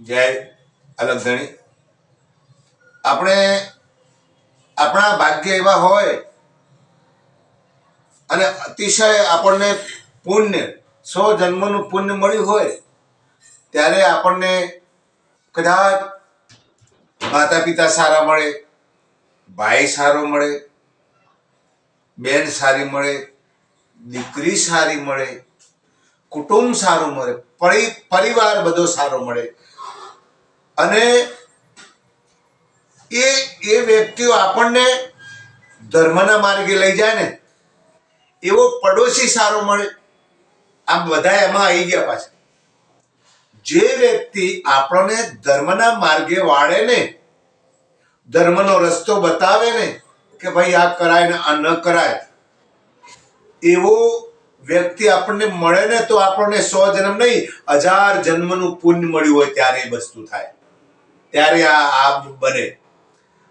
જય અલગધણી આપણે આપણા ભાગ્ય એવા હોય અને અતિશય આપણને પુણ્ય 100 જન્મનું પુણ્ય મળ્યું હોય ત્યારે આપણને કદાચ માતા પિતા સારા મળે, ભાઈ સારો મળે, બેન સારી મળે, દીકરી સારી મળે, કુટુંબ સારું મળે, પરિવાર બધો સારો મળે અને એ વ્યક્તિઓ આપણને ધર્મના માર્ગે લઈ જાય ને એવો પડોશી સારો મળે. આ બધા એમાં આવી ગયા. પાછા જે વ્યક્તિ આપણને ધર્મના માર્ગે વાળે ને, ધર્મનો રસ્તો બતાવે ને કે ભાઈ આ કરાય ને આ ન કરાય, એવો વ્યક્તિ આપણને મળે ને તો આપણને 100 જન્મ નહીં 1000 જન્મનું પુણ્ય મળ્યું હોય ત્યારે એ વસ્તુ થાય, ત્યારે આ બને.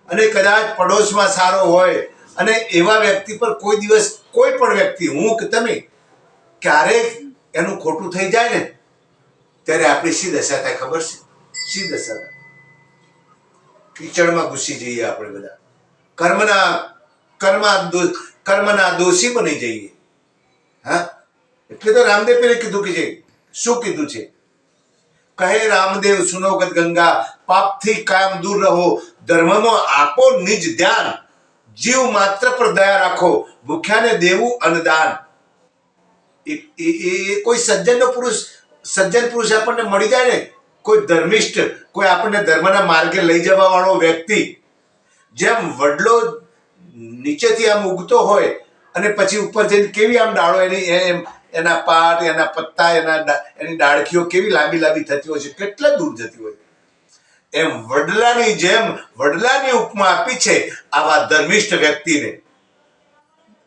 અને કદાચ પડોશમાં સારો હોય અને એવા વ્યક્તિ પર કોઈ દિવસ કોઈ પણ વ્યક્તિ, હું કે તમે, ક્યારેક એનું ખોટું થઈ જાય ને ત્યારે આપણી શી દશા થાય ખબર છે? શી દશા થાય? કીચડમાં ઘૂસી જઈએ આપણે બધા, કર્મના દોષી બની જઈએ. હા, એટલે તો રામદેવે કીધું કે શું કીધું છે? કહે રામદેવ સુનો ગત ગંગા, પાપથી કાયમ દૂર રહો, ધર્મમાં આપો નિજ ધ્યાન, જીવ માત્ર પર દયા રાખો, ભૂખ્યાને દેવું અન્નદાન. એ કોઈ સજ્જન પુરુષ આપણને મળી જાય ને, કોઈ ધર્મિષ્ઠ, કોઈ આપણને ધર્મના માર્ગે લઈ જવા વાળો વ્યક્તિ, જેમ વડલો નીચેથી આમ ઉગતો હોય અને પછી ઉપર જઈને કેવી આમ ડાળો એના પાટ, એના પત્તા, એની ડાળખીઓ કેવી લાંબી લાંબી થતી હોય છે, કેટલા દૂર જતી હોય, એમ વડલાની જેમ વડલાની ઉપમા આપી છે આવા ધર્મિષ્ઠ વ્યક્તિને.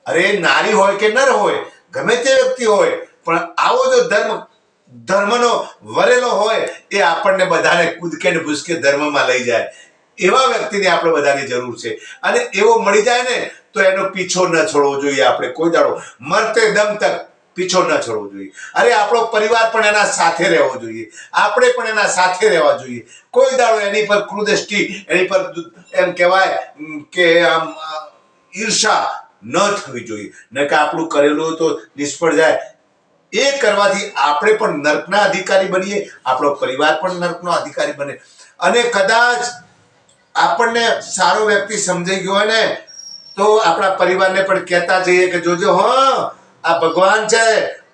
અરે નારી હોય કે નર હોય, ગમે તે વ્યક્તિ હોય, પણ આવો જો ધર્મનો વરેલો હોય એ આપણને બધાને કૂદકે ને ભૂસકે ધર્મમાં લઈ જાય. એવા વ્યક્તિને આપણે બધાની જરૂર છે. અને એવો મળી જાય ને તો એનો પીછો ન છોડવો જોઈએ. આપણે કોઈ દાડો મરતે દમ તક પીછો ન છોડવો જોઈએ. અરે આપણો પરિવાર પણ એના સાથે રહેવો જોઈએ, આપણે પણ એના સાથે રહેવા જોઈએ. કોઈ દાડો એની પર કુદૃષ્ટિ, એની પર એમ કહેવાય કે આમ ઈર્ષા ન થવી જોઈએ. ન કે આપણું કરેલું તો નિષ્ફળ જાય. એ કરવાથી આપણે પણ નર્કના અધિકારી બનીએ, આપણો પરિવાર પણ નર્કનો અધિકારી બને. અને કદાચ આપણને સારો વ્યક્તિ સમજાઈ ગયો હોય ને તો આપણા પરિવારને પણ કહેતા જઈએ કે જોજો, હા આ ભગવાન છે,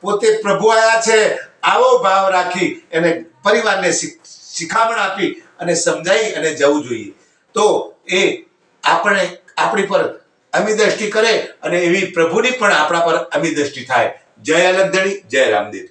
પોતે પ્રભુ આયા છે, આવો ભાવ રાખી એને પરિવારને શિખામણ આપી અને સમજાઈ અને જવું જોઈએ. તો એ આપણી પર અમી દ્રષ્ટિ કરે અને એવી પ્રભુની પણ આપણા પર અમી દ્રષ્ટિ થાય. જય અલગધણી, જય રામદેવ.